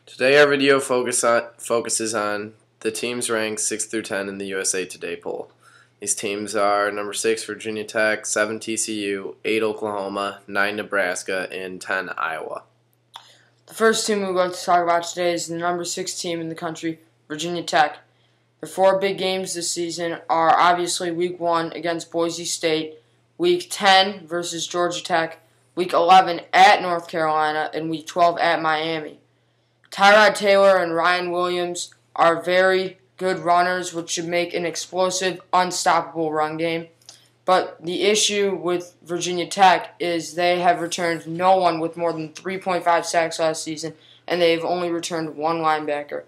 Today our video focuses on the teams ranked 6 through 10 in the USA Today poll. These teams are number 6 Virginia Tech, 7 TCU, 8 Oklahoma, 9 Nebraska, and 10 Iowa. The first team we'd like to talk about today is the number 6 team in the country, Virginia Tech. The 4 big games this season are obviously Week 1 against Boise State, Week 10 versus Georgia Tech, Week 11 at North Carolina, and Week 12 at Miami. Tyrod Taylor and Ryan Williams are very good runners, which should make an explosive, unstoppable run game. But the issue with Virginia Tech is they have returned no one with more than 3.5 sacks last season, and they've only returned one linebacker.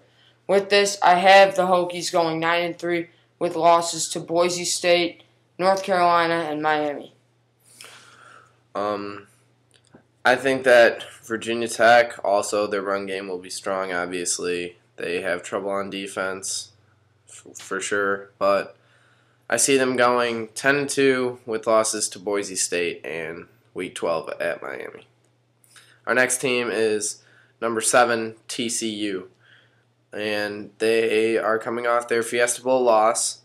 With this, I have the Hokies going 9-3 with losses to Boise State, North Carolina, and Miami. I think that Virginia Tech, also their run game will be strong, obviously. They have trouble on defense, for sure, but I see them going 10-2 with losses to Boise State and Week 12 at Miami. Our next team is number 7, TCU, and they are coming off their Fiesta Bowl loss.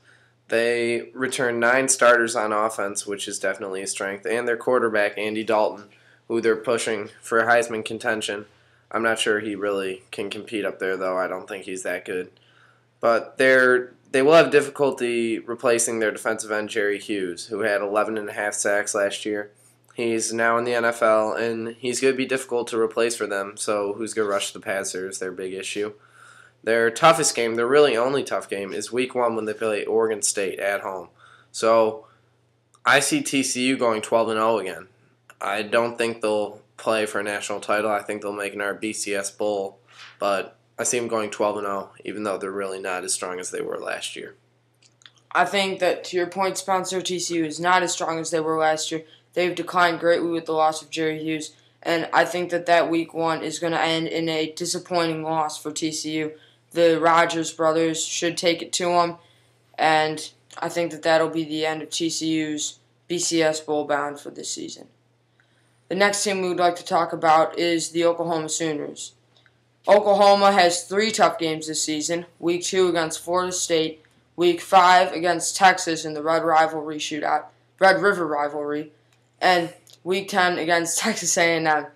They returned 9 starters on offense, which is definitely a strength, and their quarterback, Andy Dalton, who they're pushing for Heisman contention. I'm not sure he really can compete up there, though. I don't think he's that good. But they will have difficulty replacing their defensive end, Jerry Hughes, who had 11.5 sacks last year. He's now in the NFL, and he's going to be difficult to replace for them, so who's going to rush the passer is their big issue. Their toughest game, their really only tough game, is Week 1 when they play Oregon State at home. So I see TCU going 12-0 again. I don't think they'll play for a national title. I think they'll make our BCS Bowl, but I see them going 12-0, even though they're really not as strong as they were last year. I think that, to your point, Spencer, TCU is not as strong as they were last year. They've declined greatly with the loss of Jerry Hughes, and I think that Week 1 is going to end in a disappointing loss for TCU. The Rogers brothers should take it to them, and I think that that'll be the end of TCU's BCS Bowl bound for this season. The next team we would like to talk about is the Oklahoma Sooners. Oklahoma has 3 tough games this season. Week 2 against Florida State, Week 5 against Texas in the Red River rivalry, and Week 10 against Texas A&M.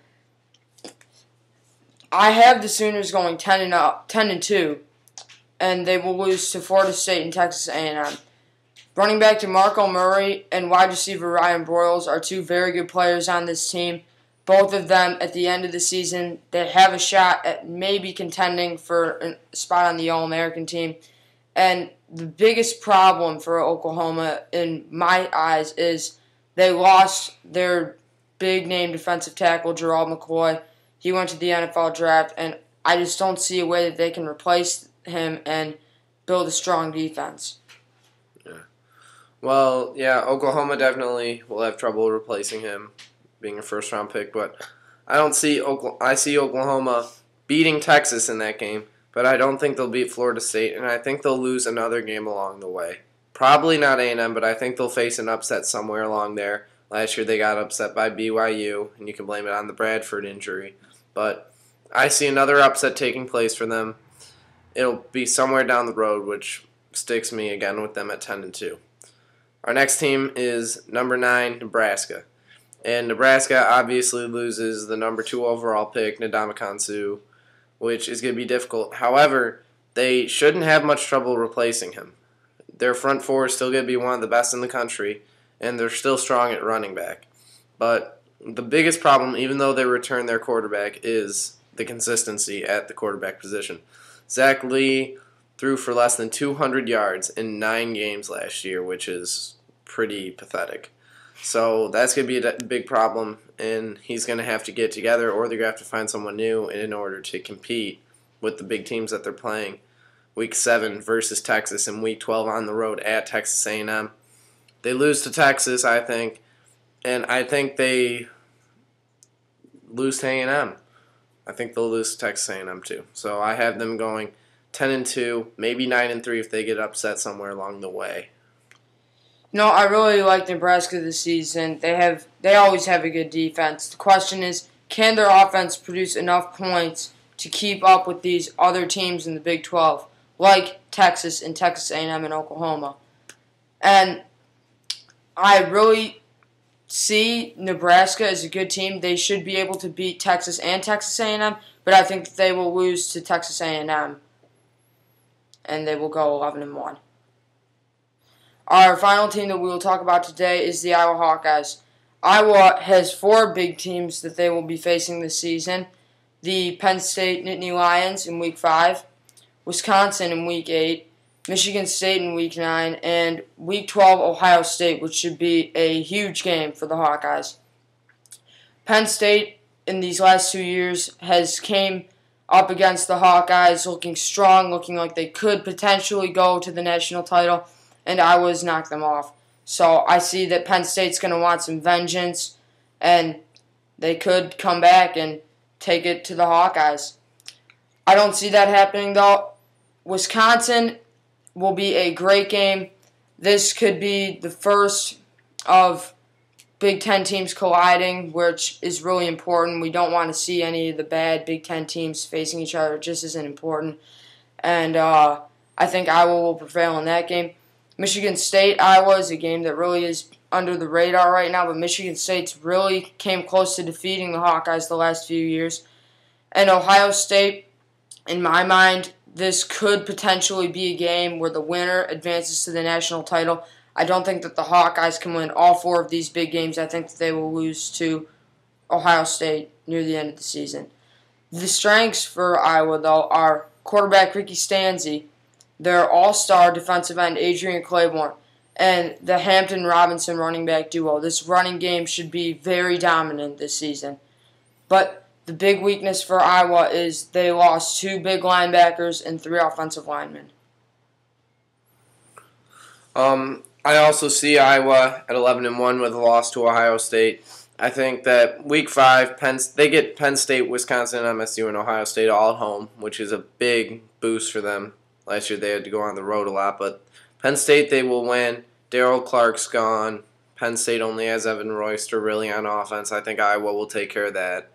I have the Sooners going 10-2, and they will lose to Florida State and Texas A&M. Running back DeMarco Murray and wide receiver Ryan Broyles are 2 very good players on this team. Both of them, at the end of the season, they have a shot at maybe contending for a spot on the All-American team. And the biggest problem for Oklahoma, in my eyes, is they lost their big-name defensive tackle, Gerald McCoy. He went to the NFL draft, and I just don't see a way that they can replace him and build a strong defense. Well, yeah, Oklahoma definitely will have trouble replacing him, being a first-round pick, but I see Oklahoma beating Texas in that game, but I don't think they'll beat Florida State, and I think they'll lose another game along the way. Probably not A&M, but I think they'll face an upset somewhere along there. Last year they got upset by BYU, and you can blame it on the Bradford injury, but I see another upset taking place for them. It'll be somewhere down the road, which sticks me again with them at 10-2. Our next team is number 9, Nebraska. And Nebraska obviously loses the number 2 overall pick, Ndamukong Suh, which is going to be difficult. However, they shouldn't have much trouble replacing him. Their front 4 is still going to be one of the best in the country, and they're still strong at running back. But the biggest problem, even though they return their quarterback, is the consistency at the quarterback position. Zach Lee threw for less than 200 yards in 9 games last year, which is pretty pathetic. So that's going to be a big problem, and he's going to have to get together, or they're going to have to find someone new in order to compete with the big teams that they're playing. Week 7 versus Texas, and Week 12 on the road at Texas A&M. They lose to Texas, I think, and I think they lose to A&M. I think they'll lose to Texas A&M too. So I have them going 10-2, maybe 9-3 if they get upset somewhere along the way. No, I really like Nebraska this season. They always have a good defense. The question is, can their offense produce enough points to keep up with these other teams in the Big 12, like Texas and Texas A&M and Oklahoma. And I really see Nebraska as a good team. They should be able to beat Texas and Texas A&M, but I think they will lose to Texas A&M, and they will go 11-1. Our final team that we will talk about today is the Iowa Hawkeyes. Iowa has 4 big teams that they will be facing this season. The Penn State Nittany Lions in Week 5, Wisconsin in Week 8, Michigan State in Week 9, and Week 12 Ohio State, which should be a huge game for the Hawkeyes. Penn State in these last 2 years has came up against the Hawkeyes looking strong, looking like they could potentially go to the national title, and Iowa's knocked them off. So I see that Penn State's going to want some vengeance, and they could come back and take it to the Hawkeyes. I don't see that happening, though. Wisconsin will be a great game. This could be the first of Big Ten teams colliding, which is really important. We don't want to see any of the bad Big Ten teams facing each other. It just isn't important. And I think Iowa will prevail in that game. Michigan State, Iowa is a game that really is under the radar right now, but Michigan State's really came close to defeating the Hawkeyes the last few years. And Ohio State, in my mind, this could potentially be a game where the winner advances to the national title. I don't think that the Hawkeyes can win all 4 of these big games. I think that they will lose to Ohio State near the end of the season. The strengths for Iowa, though, are quarterback Ricky Stanzi, their all-star defensive end Adrian Claiborne, and the Hampton-Robinson running back duo. This running game should be very dominant this season. But the big weakness for Iowa is they lost 2 big linebackers and 3 offensive linemen. I also see Iowa at 11-1 with a loss to Ohio State. I think that Week 5, they get Penn State, Wisconsin, MSU, and Ohio State all at home, which is a big boost for them. Last year they had to go on the road a lot, but Penn State they will win. Darryl Clark's gone. Penn State only has Evan Royster really on offense. I think Iowa will take care of that.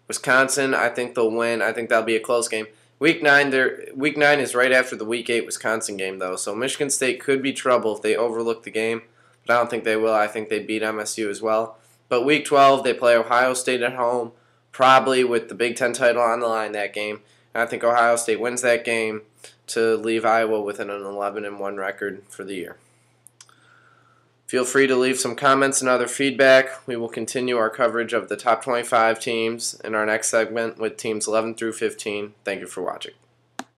Wisconsin, I think they'll win. I think that'll be a close game. Week 9 is right after the Week 8 Wisconsin game, though, so Michigan State could be trouble if they overlook the game, but I don't think they will. I think they beat MSU as well. But Week 12, they play Ohio State at home, probably with the Big Ten title on the line that game. And I think Ohio State wins that game to leave Iowa with an 11-1 record for the year. Feel free to leave some comments and other feedback. We will continue our coverage of the top 25 teams in our next segment with teams 11 through 15. Thank you for watching.